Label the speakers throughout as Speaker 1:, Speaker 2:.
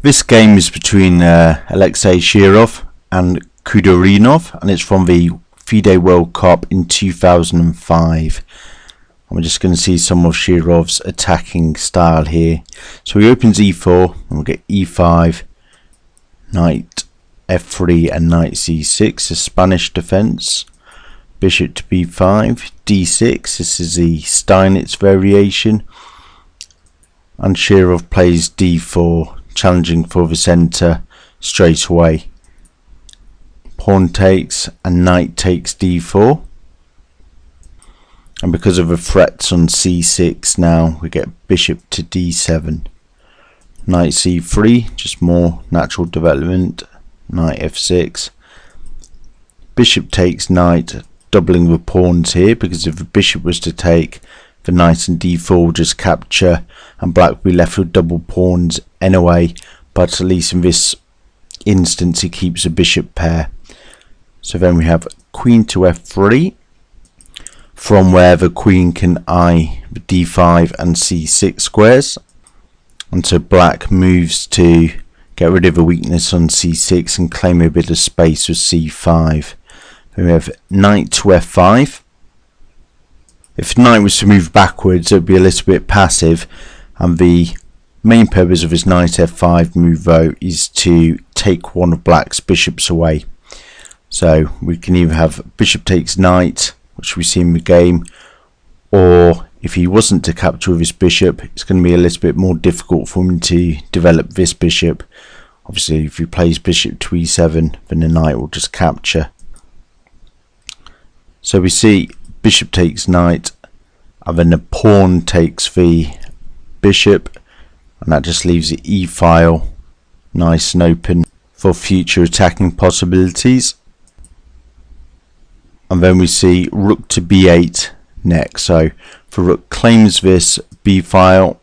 Speaker 1: This game is between Alexei Shirov and Kudorinov, and it's from the FIDE World Cup in 2005. And we're just going to see some of Shirov's attacking style here. So he opens e4, and we'll get e5, knight f3 and knight c6, a Spanish defense. Bishop to b5, d6, this is the Steinitz variation. And Shirov plays d4, challenging for the centre straight away. Pawn takes and knight takes d4, and because of the threats on c6 now we get bishop to d7, knight c3, just more natural development, knight f6, bishop takes knight, doubling the pawns here, because if the bishop was to take, the knight and d4 will just capture and black will be left with double pawns anyway, but at least in this instance he keeps a bishop pair. So then we have queen to f3, from where the queen can eye the d5 and c6 squares, and so black moves to get rid of a weakness on c6 and claim a bit of space with c5. Then we have knight to f5. If knight was to move backwards, it would be a little bit passive, and the main purpose of his knight f5 move though is to take one of black's bishops away. So we can either have bishop takes knight, which we see in the game, or if he wasn't to capture with his bishop, it's going to be a little bit more difficult for him to develop this bishop. Obviously if he plays bishop to e7, then the knight will just capture. So we see bishop takes knight, and then the pawn takes the bishop, and that just leaves the e file nice and open for future attacking possibilities. And then we see rook to b8 next. So the rook claims this b file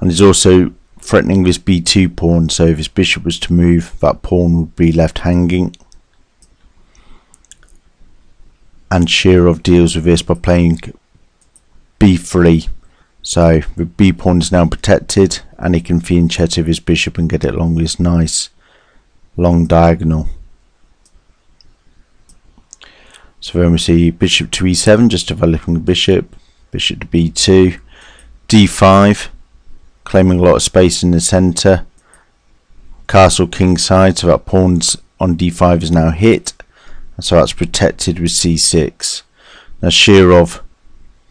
Speaker 1: and is also threatening this b2 pawn, so if his bishop was to move, that pawn would be left hanging. And Shirov deals with this by playing b3, so the b pawn is now protected, and he can fianchetto with his bishop and get it along this nice long diagonal. So then we see bishop to e7, just developing the bishop, bishop to b2, d5, claiming a lot of space in the centre, castle king side, so that pawns on d5 is now hit. So that's protected with c6. Now Shirov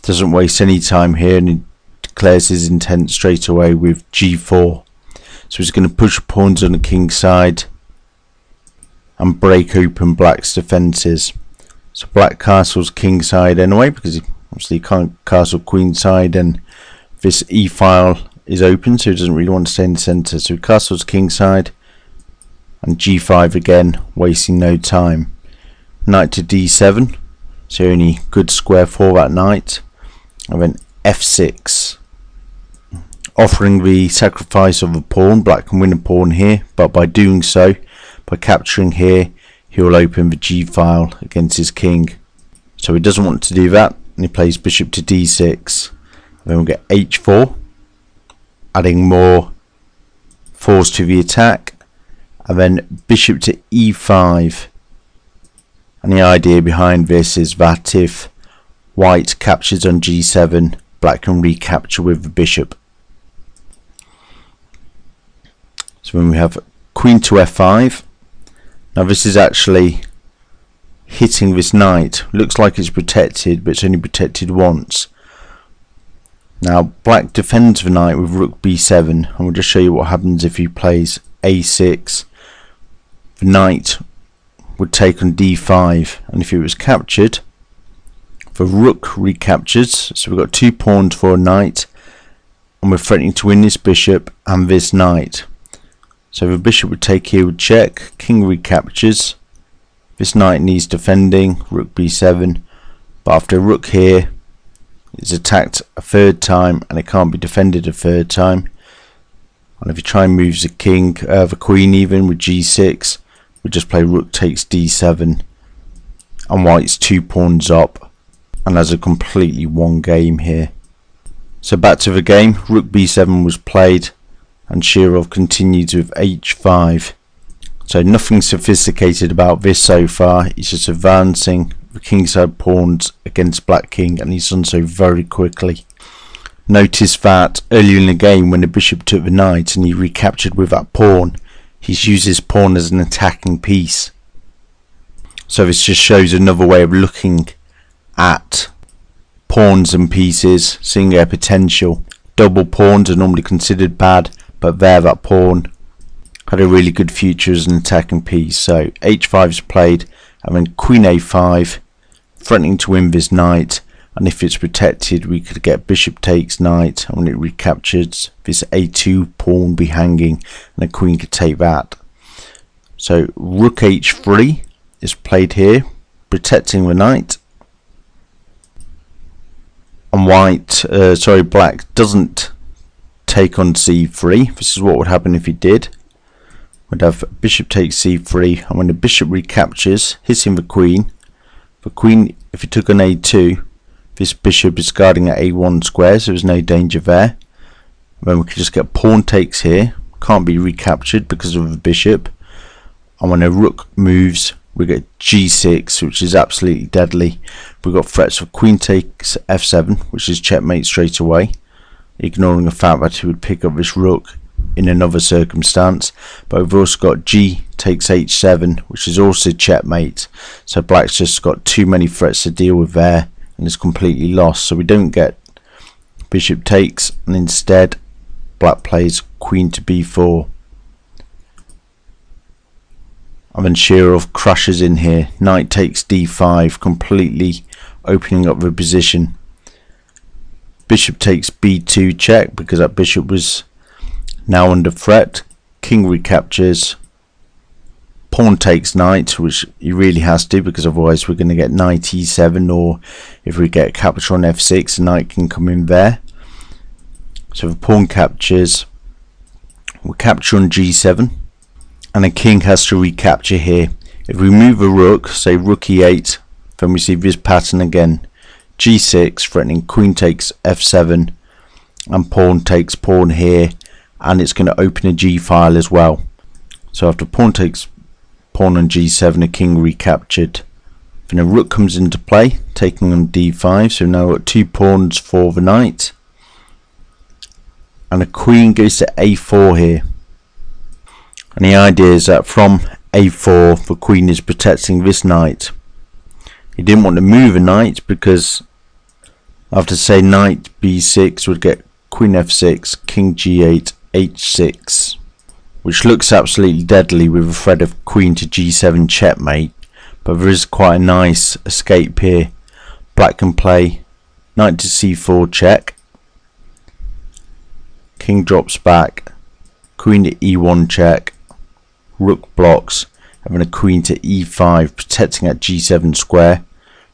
Speaker 1: doesn't waste any time here, and he declares his intent straight away with g4. So he's going to push pawns on the king side and break open black's defences. So black castles king side anyway, because he obviously can't castle queen side, and this e file is open, so he doesn't really want to stay in the centre. So he castles king side and g5 again, wasting no time. Knight to d7, so only good square for that knight, and then f6, offering the sacrifice of a pawn. Black can win a pawn here, but by doing so, by capturing here, he will open the g file against his king. So he doesn't want to do that, and he plays bishop to d6. And then we'll get h4, adding more force to the attack, and then bishop to e5. And the idea behind this is that if white captures on g7, black can recapture with the bishop. So when we have queen to f5, now this is actually hitting this knight. Looks like it's protected, but it's only protected once. Now black defends the knight with rook b7, and we'll just show you what happens if he plays a6. The knight would take on d5, and if it was captured, the rook recaptures. So we've got two pawns for a knight, and we're threatening to win this bishop and this knight. So the bishop would take here, would check, king recaptures, this knight needs defending, rook b7, but after rook here it's attacked a third time and it can't be defended a third time. And if you try and move the queen even with g6, we just play rook takes d7, and white's two pawns up, and has a completely won game here. So back to the game, rook b7 was played, and Shirov continues with h5. So nothing sophisticated about this so far. He's just advancing the kingside pawns against black king, and he's done so very quickly. Notice that earlier in the game when the bishop took the knight and he recaptured with that pawn, he's used his pawn as an attacking piece. So this just shows another way of looking at pawns and pieces, seeing their potential. Double pawns are normally considered bad, but there that pawn had a really good future as an attacking piece. So h5 is played, and then queen a5, threatening to win this knight, and if it's protected we could get bishop takes knight, and when it recaptures this a2 pawn be hanging and the queen could take that. So rook h3 is played here, protecting the knight, and black doesn't take on c3. This is what would happen if he did. We'd have bishop takes c3, and when the bishop recaptures, hitting the queen, if it took on a2, this bishop is guarding at a1 square, so there's no danger there. And then we could just get pawn takes here, can't be recaptured because of the bishop, and when a rook moves we get g6, which is absolutely deadly. We've got threats of queen takes f7, which is checkmate straight away, ignoring the fact that he would pick up this rook in another circumstance. But we've also got g takes h7, which is also checkmate. So black's just got too many threats to deal with there and is completely lost. So we don't get bishop takes, and instead black plays queen to b4. And then Shirov crashes in here. Knight takes d5, completely opening up the position. Bishop takes b2 check, because that bishop was now under threat. King recaptures. Pawn takes knight, which he really has to, because otherwise we're going to get knight e7, or if we get capture on f6, the knight can come in there. So the pawn captures. We'll capture on g7. And the king has to recapture here. If we move a rook, say rook e8, then we see this pattern again. g6, threatening queen takes f7, and pawn takes pawn here, and it's going to open a g file as well. So after pawn takes pawn on g7, the king recaptured. Then a rook comes into play, taking on d5, so now we've got 2 pawns for the knight. And the queen goes to a4 here. And the idea is that from a4 the queen is protecting this knight. He didn't want to move a knight, because after say knight b6 would get queen f6, king g8, h6, which looks absolutely deadly with a threat of queen to g7 checkmate. But there is quite a nice escape here. Black can play knight to c4 check, king drops back, queen to e1 check, rook blocks, and then a queen to e5, protecting at g7 square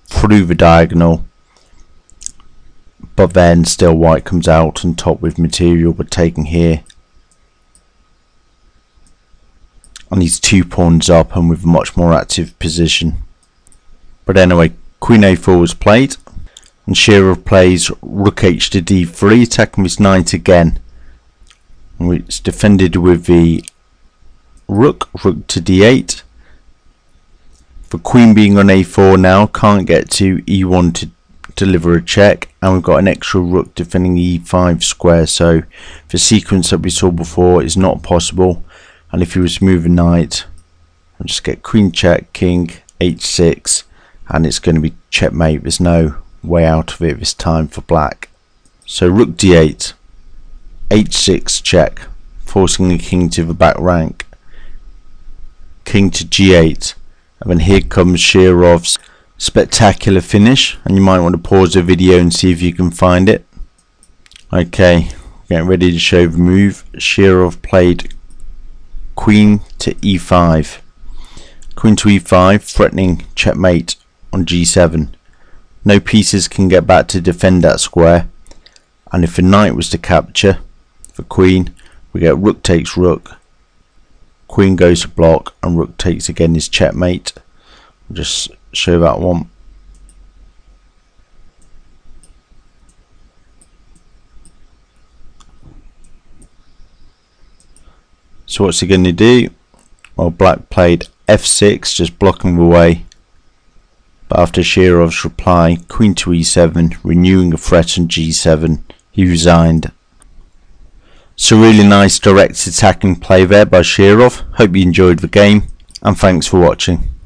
Speaker 1: through the diagonal. But then still white comes out on top with material, but taking here. And these 2 pawns up and with a much more active position. But anyway, queen a4 was played, and Shirov plays rook h to d3, attacking this knight again. And it's defended with the rook to d8. The queen being on a4 now, can't get to e1 to deliver a check, and we've got an extra rook defending the e5 square, so the sequence that we saw before is not possible. And if he was to move a knight, I'll just get queen check, king h6, and it's going to be checkmate. There's no way out of it this time for black. So rook d8, h6 check, forcing the king to the back rank, king to g8, and then here comes Shirov's spectacular finish, and you might want to pause the video and see if you can find it. Okay, getting ready to show the move. Shirov played queen to e5, queen to e5, threatening checkmate on g7. No pieces can get back to defend that square, and if a knight was to capture the queen, we get rook takes rook, queen goes to block, and rook takes again is checkmate. I'll just show that one. So what's he going to do? Well, black played f6, just blocking the way. But after Shirov's reply, queen to e7, renewing a threat on g7, he resigned. So really nice direct attacking play there by Shirov. Hope you enjoyed the game, and thanks for watching.